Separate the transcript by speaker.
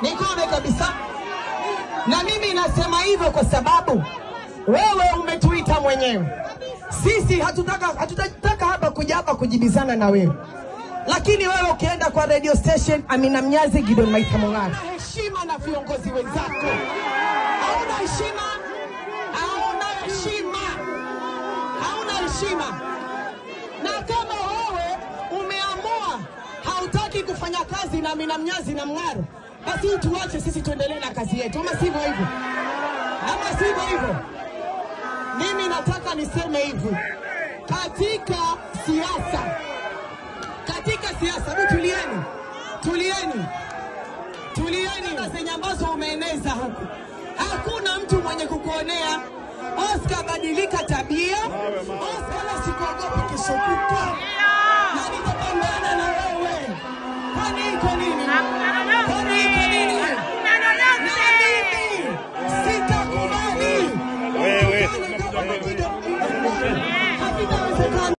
Speaker 1: nikome kabisa. Na mimi nasema hivyo kwa sababu wewe umetuita mwenyewe. Sisi hatutaka hapa kuja hapa kujibizana na wewe. Lakini wewe ukienda kwa radio station Amina Mnyazi, Gideon Maitha Mong'ara, heshima na viongozi wenzako. Hauna heshima. Na kama wewe umeamua hautaki kufanya kazi na Amina Mnyazi na Mng'aro, basi tuache sisi tuendelee na kazi yetu. Ama sivyo hivyo. Mimi nataka niseme hivi. Katika siasa, tulieni zenye ambazo umeeneza huku. Hakuna mtu mwenye kukuonea. Oscar, badilika tabia. Oscar, sikuogopi kishukuta.